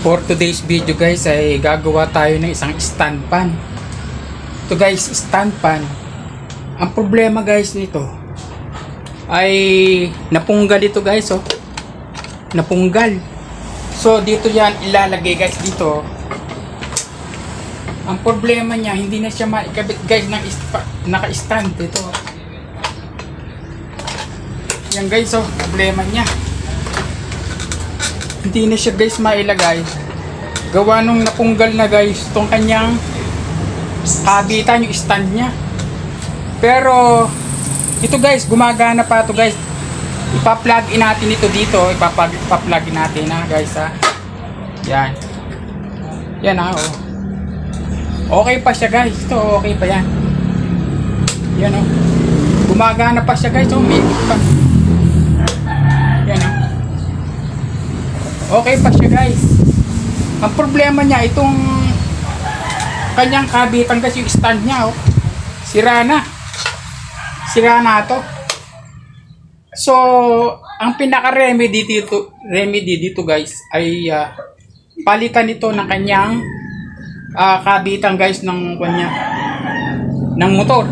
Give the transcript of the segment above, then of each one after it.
For today's video guys ay gagawa tayo ng isang stand pan. Ito guys, stand pan. Ang problema guys nito ay napunggal ito guys, oh. Napunggal. So dito yan ilalagay guys dito. Ang problema niya, hindi na siya maikabit guys ng naka-stand ito. Yan guys, oh, problema niya. Hindi na siya guys mailagay. Gawa nung napunggal na guys itong kanyang kabitan, yung stand niya. Pero ito guys, gumagana pa ito guys. Ipa-plug in natin ito dito. Ipa-plug in natin ha guys ha. Yan. Yan ha, oh. Okay pa siya guys. Ito okay pa yan. Yan oh. Gumagana pa siya guys. Oh, may pa. Yan oh. Okay pa siya guys. Ang problema niya itong kanyang kabitan kasi yung stand niya, oh. Sira na. Sira na to. So, ang pinaka-remedy dito guys ay palitan ito ng kanyang kabitan guys ng kanya ng motor.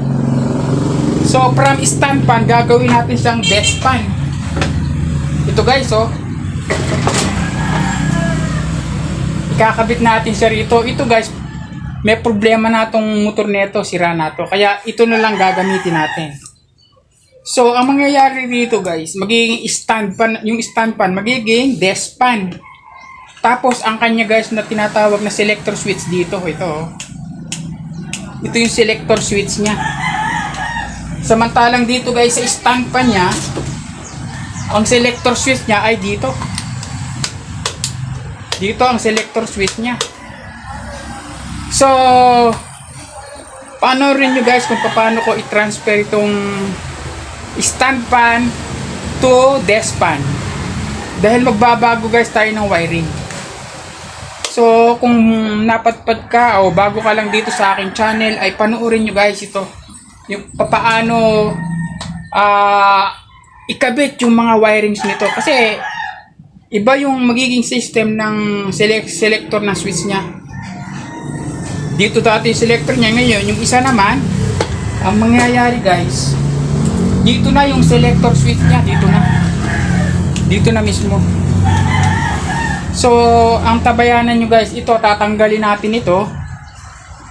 So, from stand pan gagawin natin siyang desk pan. Ito guys, oh. Ikakabit natin siya rito. Ito guys, may problema na itong motor nito, sira na to. Kaya ito na lang gagamitin natin. So, ang mangyayari dito guys, magiging stand pan, yung stand pan magiging desk pan. Tapos ang kanya guys na tinatawag na selector switch dito, ito. Ito yung selector switch niya. Samantalang dito guys sa stand pan niya, ang selector switch niya ay dito. Dito ang selector switch niya. So, paano rin nyo guys kung paano ko i-transfer itong stand pan to desk pan. Dahil magbabago guys tayo ng wiring. So, kung napadpad ka o bago ka lang dito sa aking channel, ay panoorin nyo guys ito. Yung paano ikabit yung mga wirings nito. Kasi, iba yung magiging system ng selector na switch niya. Dito dati yung selector niya, ngayon yung isa naman, ang mangyayari guys, dito na yung selector switch niya, dito na mismo. So ang tabayanan nyo guys, ito tatanggalin natin ito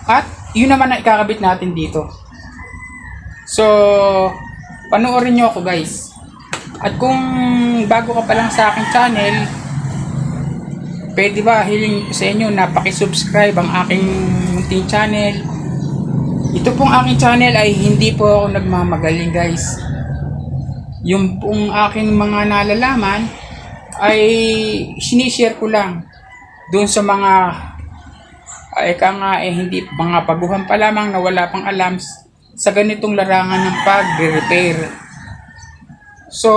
at yun naman na ikakabit natin dito. So panoorin nyo ako guys. At kung bago ka pa lang sa aking channel, pwede ba hiling ko sa inyo na pakisubscribe ang aking munting channel. Ito pong aking channel ay hindi po ako nagmamagaling guys. Yung pong aking mga nalalaman ay sinishare ko lang doon sa mga hindi mga baguhan pa lamang na wala pang alam sa ganitong larangan ng pag-repair. So,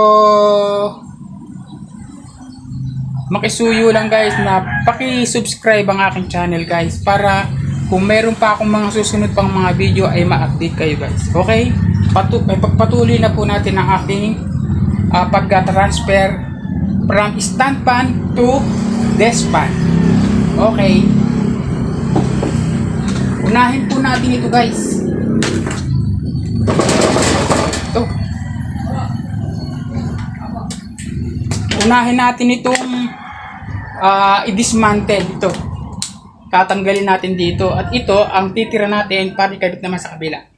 makisuyo lang guys na paki-subscribe ang aking channel guys para kung meron pa akong mga susunod pang mga video ay ma-update kayo guys. Okay? Pagpatuloy na po natin ang aking pagka-transfer from stand pan to desk pan. Okay. Unahin po natin ito guys. Ito. Unahin natin itong i-dismantle ito. Tatanggalin natin dito at ito ang titira natin para ikabit naman sa kabila.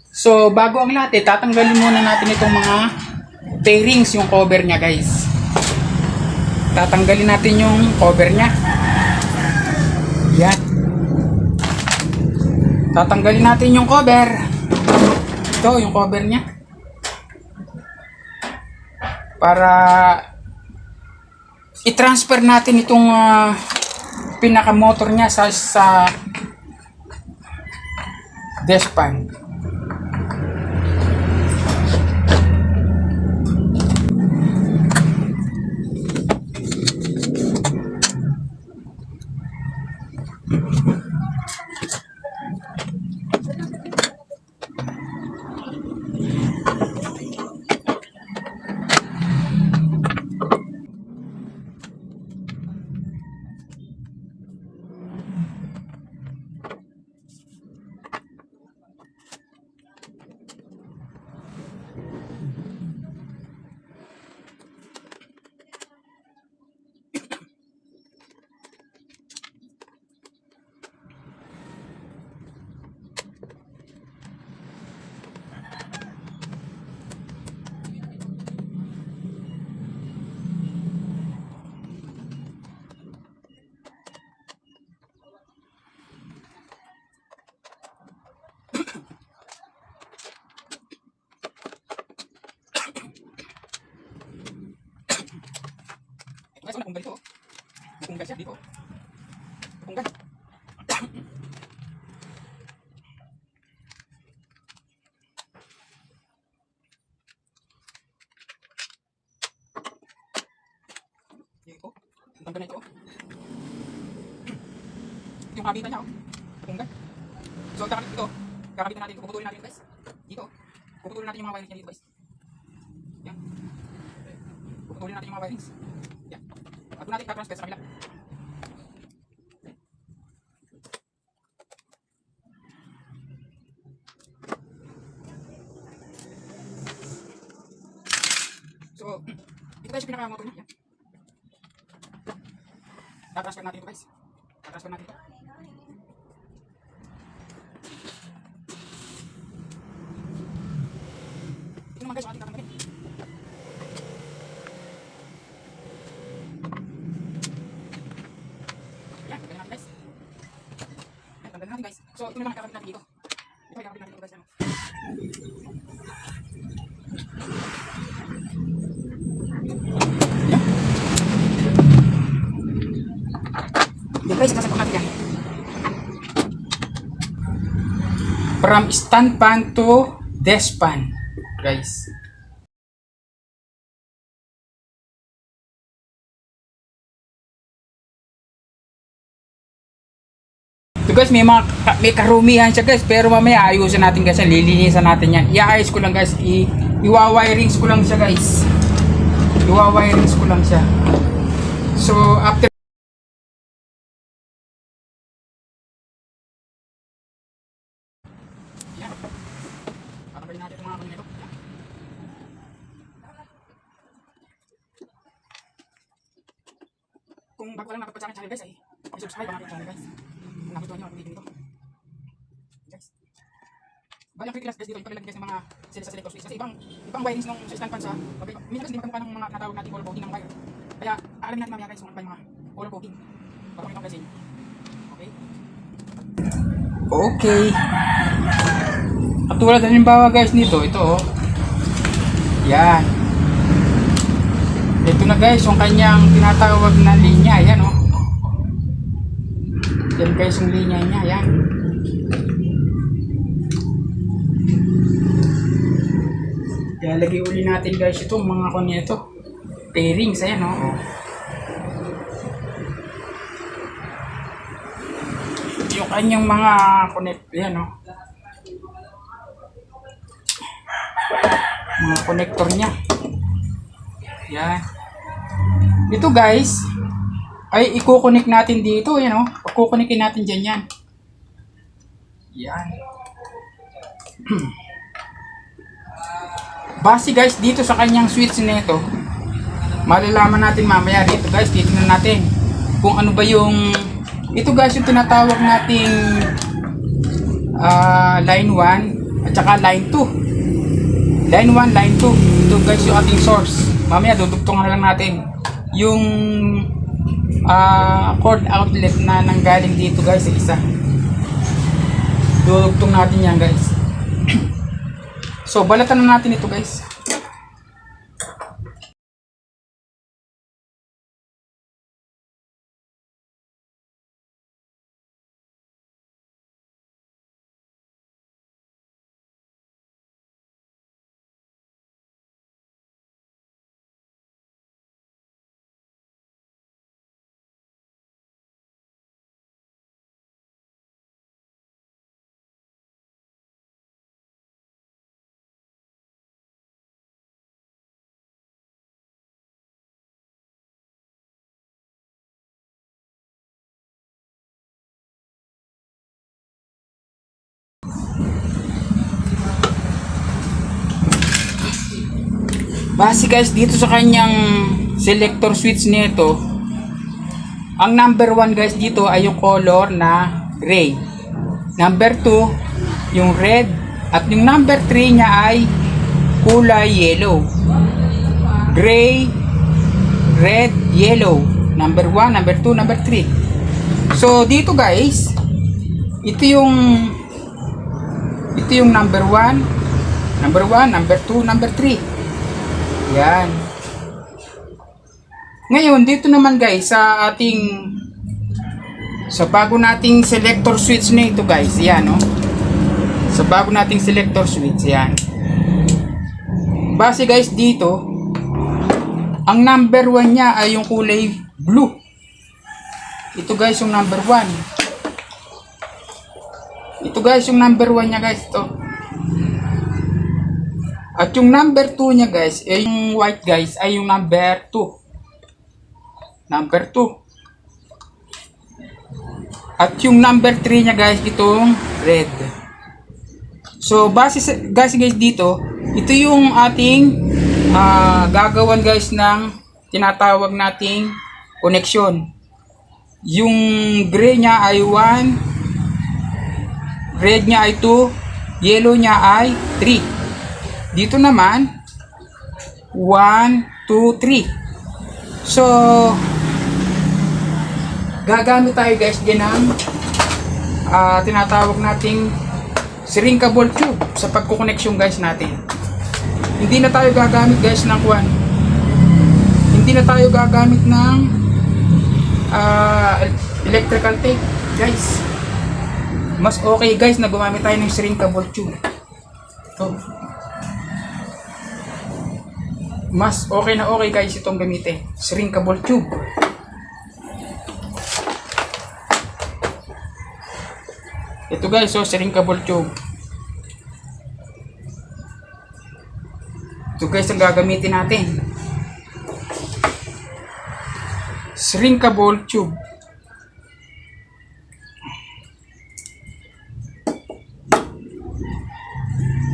So bago ang lahat, tatanggalin muna natin itong mga pairings, yung cover niya guys. Tatanggalin natin yung cover niya. Yan. Tatanggalin natin yung cover. Ito yung cover niya. Para i-transfer natin itong pinaka-motor niya sa desk pan. So, napunggal ito. Napunggal siya dito. Napunggal. Dito. Ang tanggal na ito. Yung kabitan niya, napunggal. So, ito. Kakabitan natin ito. Puputulin natin ito, guys. Dito. Puputulin natin yung mga wirings niya dito, guys. Yan. Puputulin natin yung mga wirings. Yan. At doon natin katransfer sa kabila. So, ito guys yung pinaka-motor niya. Yan. Tatransfer natin ito, guys. Tatransfer natin ito. Ito naman guys, yung ating tatanggalin. Yan, tanggalin natin guys. Yan, tanggalin natin guys. So, ito na lang kakabit natin dito. Ito ay kakabit natin dito guys. Yan. Yan guys, sasabak natin yan. From stand pan to desk pan, guys. So guys, may karumihan siya guys, pero mamaya ayusin natin guys, lilinisan natin yan. Iayos ko lang guys, iwa-wirings ko lang siya guys. Iwa-wirings ko lang siya. So after yan, tatanggalin natin itong mga kanina ito. Kung bago ka lang nakapag sa akin channel guys, ay subscribe ang aking channel guys. Kung nagustuhan nyo ang video nito guys. Bali ang quick class guys dito, ipaglalagay guys ng mga sa selector switch. Kasi ibang wirings nung sa stand pan sa minsan kasi hindi magkamukha ng mga natawag natin color coding ng wire. Kaya alam natin mamaya guys kung ano ba yung mga color coding. Papakita ko guys sa inyo. Okay? Okay. At tulad halimbawa guys nito, ito oh. Yan. Ito na guys yung kanyang tinatawag na linya. Yan oh. Yan guys yung linya niya. Yan. Lalagay uli natin guys itong mga kunito. Pairings. Ayan oh. Yung kanyang mga connect. Yan oh. Mga connector niya. Yan. Ito guys ay i-connect natin dito, yan oh. Pag-connectin natin diyan yan. Yan. Base guys dito sa kanyang switch nito. Malalaman natin mamaya dito guys, titingnan natin kung ano ba yung ito guys yung tinatawag nating line 1 at saka line 2. Line 1, line 2. Ito guys yung ating source. Mamaya dudugtungan na lang natin yung cord outlet na nanggaling dito guys sa isa. Dudugtong natin yan guys. So balatan na natin ito guys. Base guys dito sa kanyang selector switch nito, ang number 1 guys dito ay yung color na gray, number 2 yung red, at yung number 3 niya ay kulay yellow. Gray, red, yellow. Number 1, number 2, number 3. So dito guys, ito yung number 1, number 2, number 3. Yan. Ngayon, dito naman guys, sa bago nating selector switch na ito guys, yan, no? Sa bago nating selector switch, yan. Base guys dito, ang number 1 niya ay yung kulay blue. Ito guys yung number 1. Ito guys yung number 1 niya guys, ito. At yung number 2 niya guys, yung white guys, ay yung number 2. Number 2. At yung number 3 niya guys, itong red. So, base guys dito, ito yung ating gagawan guys ng tinatawag nating connection. Yung gray niya ay 1, red niya ay 2, yellow niya ay 3. Dito naman, 1, 2, 3. So, gagamit tayo guys din ng tinatawag nating shrinkable tube sa pagkukoneksyon guys natin. Hindi na tayo gagamit guys ng hindi na tayo gagamit ng electrical tape guys. Mas okay guys na gumamit tayo ng shrinkable tube. Ito. Mas okay na okay guys itong gamitin, shrinkable tube. Ito guys, so shrinkable tube. Ito guys ang gagamitin natin. Shrinkable tube.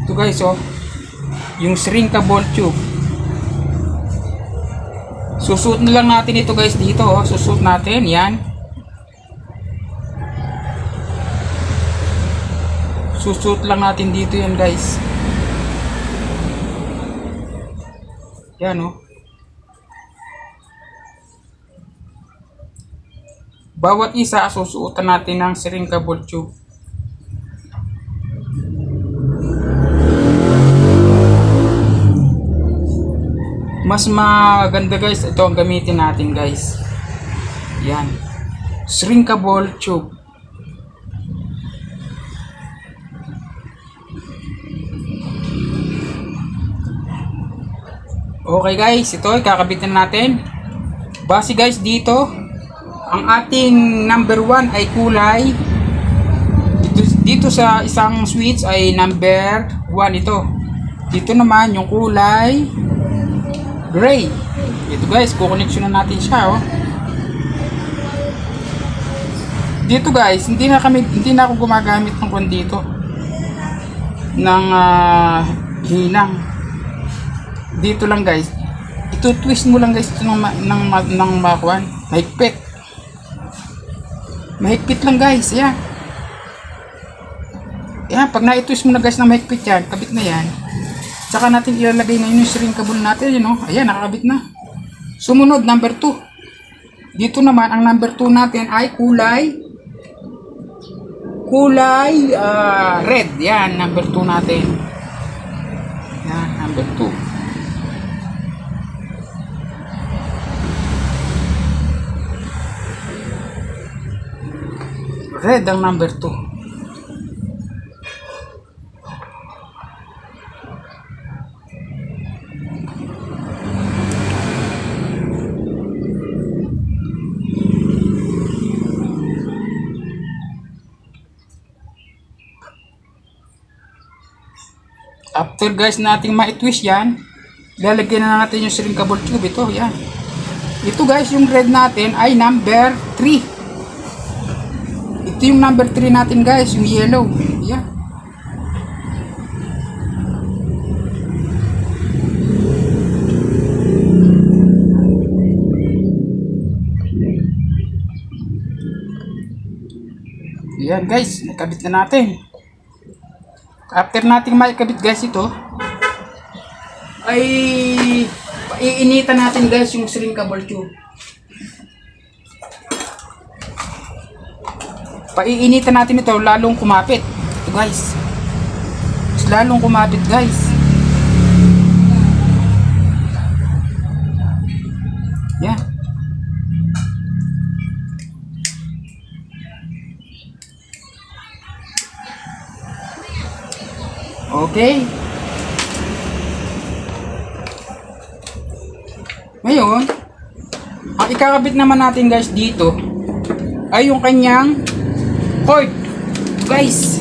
Ito guys, so yung shrinkable tube. Susuot na lang natin ito guys dito, oh. Susuot natin, yan. Susuot lang natin dito yan guys. Yan, oh. Bawat isa susuotan natin ng shrinkable tube. Mas maganda guys, ito ang gamitin natin guys. Yan. Shrinkable tube. Okay guys, ito ikakabitan natin. Base guys dito, ang ating number 1 ay kulay. Dito sa isang switch ay number 1 ito. Dito naman yung kulay gray. Ito guys, kukoneksyonan natin siya, oh. Dito guys, hindi na ako gumagamit ng dito ng hinang. Dito lang guys, ito twist mo lang guys ito ng makuan, mahigpit lang guys, yan. Yan, pag na-twist mo na guys ng mahigpit yan, kabit na yan. Saka natin ilalagay ngayon yung shrinkable natin, you know? Ayan, nakakabit na. Sumunod, number 2. Dito naman, ang number 2 natin ay kulay red. Yan, number 2 natin. Yan, number 2. Red ang number 2. After guys nating ma-twist yan, lalagyan na natin yung shrinkable tube. Ito, yan. Ito guys, yung red natin ay number 3. Ito yung number 3 natin guys, yung yellow. Yan. Yan guys, nakabit na natin. After nating maikabit guys ito, ay iinitan natin guys yung shrinkable tube. Paiinitan natin ito lalong kumapit. Ito guys. Mas lalong kumapit guys. Yan. Okay. Ngayon, ang ikakabit naman natin guys dito ay yung kanyang cord. Guys,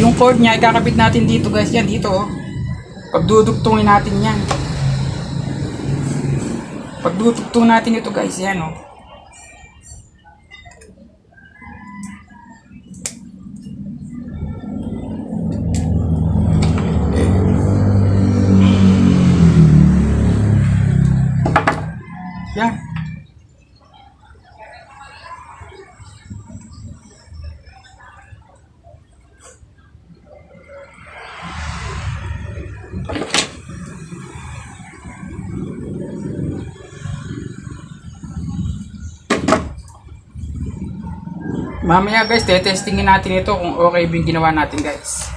yung cord niya ikakabit natin dito guys. Yan dito oh. Pagdudugtungin natin yan. Pagdudugtong natin ito guys. Yan oh. Yan. Mamaya guys, testingin natin ito kung okay yung ginawa natin guys.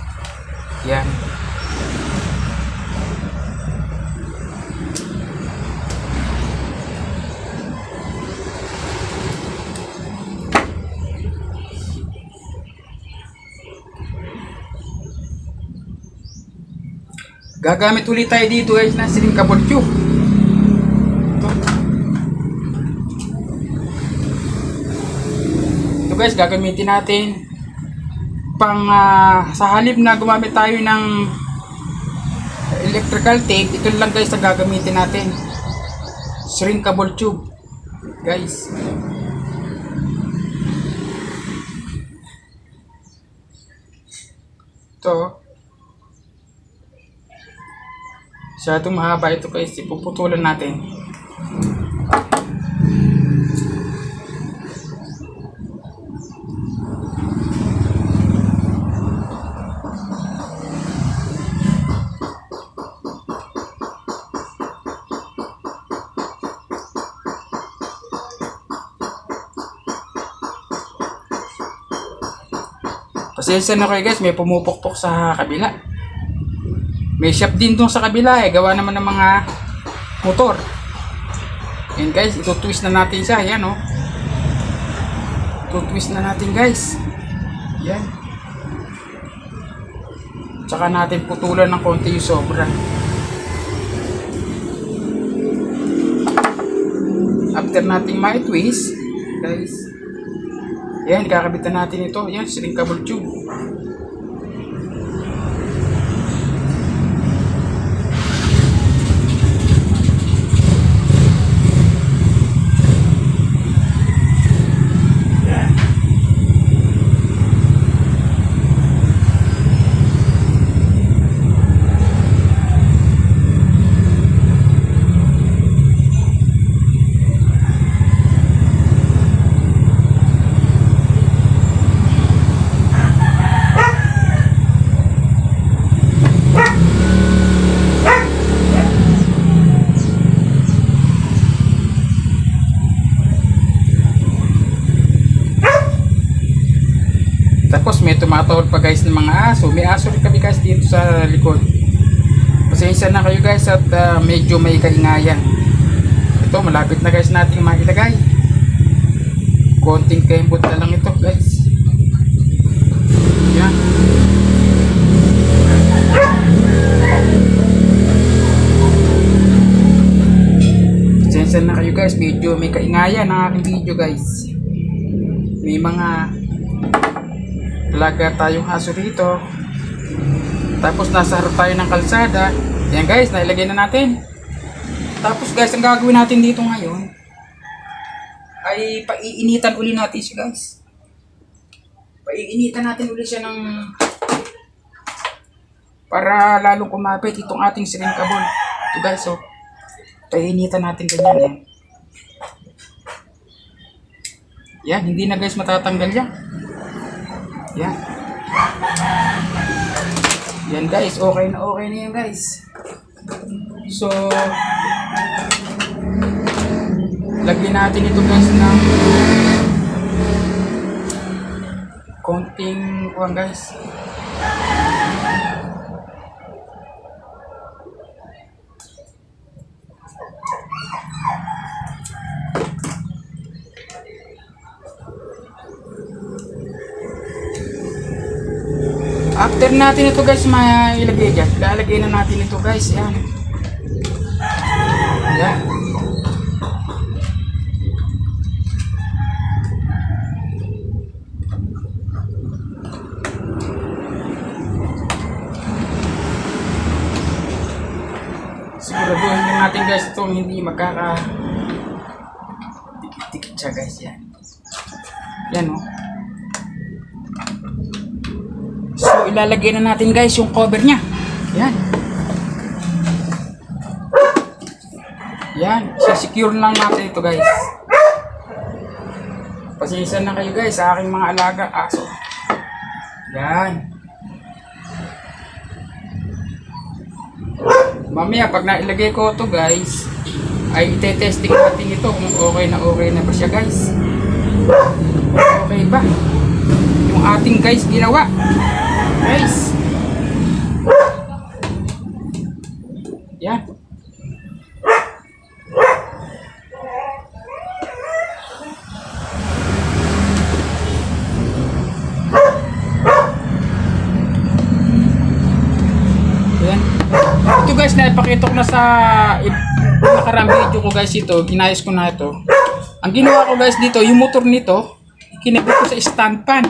Yan. Gagamit ulit tayo dito guys na shrinkable tube. Ito guys, gagamitin natin pang sa halip na gumamit tayo ng electrical tape, ito lang guys na gagamitin natin. Shrinkable tube. Guys. Ito. Masyadong mahaba ito guys, ipuputulan natin. Pasensya na kayo guys, may pumupukpok sa kabila. May shop din dun sa kabila eh. Gawa naman ng mga motor. Yan guys, ito-twist na natin siya. Yan oh. Ito-twist na natin guys. Yan. Tsaka natin putulan ng konti yung sobra. After natin ma-twist, guys. Yan, kakabitan natin ito. Yan, shrinkable tube. Tapos may tumatawag pa guys ng mga aso. May aso rin kami guys dito sa likod. Pasensya na kayo guys at medyo may kaingayan. Ito malapit na guys nating mailagay. Konting kembot na lang ito guys. Yan. Pasensya na kayo guys, medyo may kaingayan ang aking video guys. May mga alaga tayong aso dito. Tapos nasa harap tayo ng kalsada. Yan guys, nailagay na natin. Tapos guys, ang gagawin natin dito ngayon ay paiinitan uli natin siya guys. Paiinitan natin uli siya ng para lalong kumapit itong ating shrinkable. Ito guys, so paiinitan natin ganyan yan. Yan, hindi na guys matatanggal yan. Yan. Yan guys, okay na yan guys. So lagyan natin ito guys ng konting kuwan guys. After natin ito guys mailagay dyan, lalagay na natin ito guys. Yan. Yan. Siguraduhin din natin guys itong hindi dikit siya guys. Yan. Yan o. So ilalagay na natin guys yung cover nya. Yan. Yan. Secure lang natin ito guys. Pasensya na kayo guys sa aking mga alaga aso. Yan. Mamaya pag nailagay ko ito guys, ay ite-testing natin ito kung okay na ba siya guys. Okay ba? Yung ating guys ginawa. Guys. Yan. Ito guys, naipakita ko na sa nakarang video ko guys ito, ginayos ko na ito. Ang ginawa ko guys dito, yung motor nito, kinabit ko sa stand pan.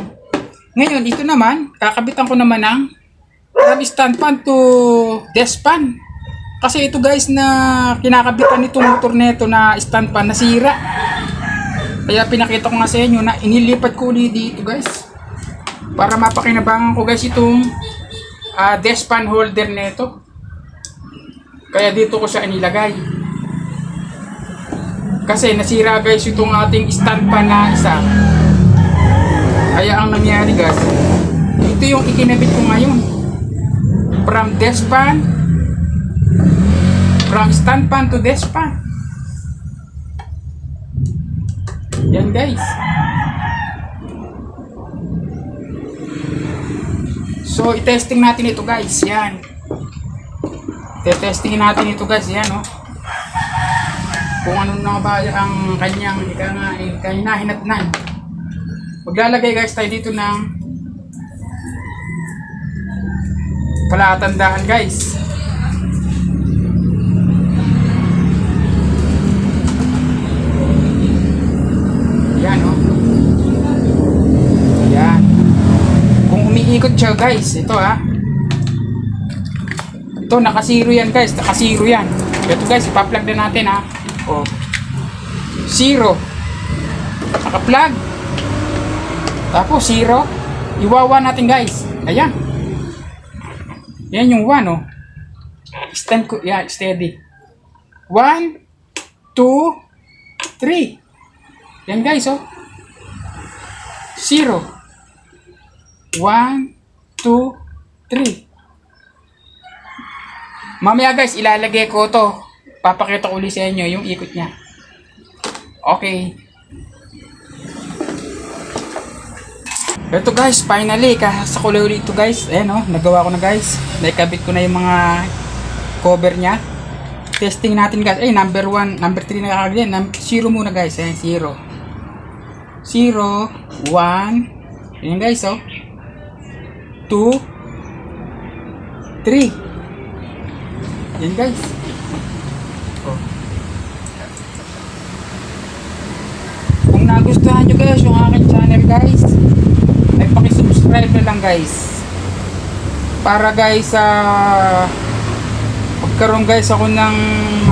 Ngayon, ito naman, kakabitan ko naman ng from stand pan to desk pan. Kasi ito guys na kinakabitan nitong motor nito na stand pan, nasira. Kaya pinakita ko nga sa inyo na inilipat ko ulit dito guys. Para mapakinabangan ko guys itong desk pan holder nito. Kaya dito ko siya inilagay. Kasi nasira guys itong ating stand pan na isa. Kaya ang nangyari guys, ito yung ikinabit ko ngayon. From desk pan, from stand pan to desk pan. Yan guys. So i-testing natin ito guys. Yan. Testingin natin ito guys, yan o. Kung ano na ba ang kanyang hinahinatnan. Maglalagay guys tayo dito ng palatandaan guys. Yan o. Yan. Kung umiikot siya guys, ito ha. Ito, nakasiro yan guys, nakasiro yan. Ito guys, ipa-plug na natin ha. O, zero. Naka-plug. Tapos zero. Iwawa natin guys. Ayan. Yan yung 1 o. Stand ko, yan, steady. 1, 2, 3. Yan guys o. Zero. 1, 2, 3. Mamaya guys, ilalagay ko to. Papakita ko ulit sa inyo yung ikot niya. Okay. Ito guys, finally, sa kulay ulit ito guys. Ayan o, nagawa ko na guys. Naikabit ko na yung mga cover niya. Testing natin guys. Ay, number 1, number 3 na kakagyan. 0 muna guys. Ayan, 0. 0, 1. Ayan guys o. 2, 3. Yan guys. Oh. Kung nagustuhan nyo guys yung aking channel guys, ay pakisubscribe na lang guys. Para guys magkaroon guys ako ng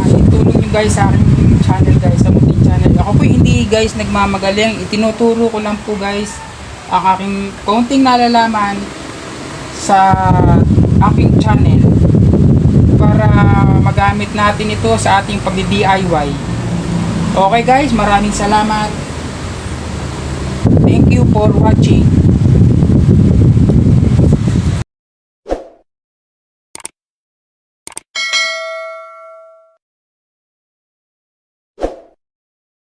itulong nyo guys sa aking channel guys, sa munting channel. Ako po hindi guys nagmamagaling, itinuturo ko lang po guys ang aking konting nalalaman sa aking channel para magamit natin ito sa ating pag-DIY. Okay guys, maraming salamat. Thank you for watching.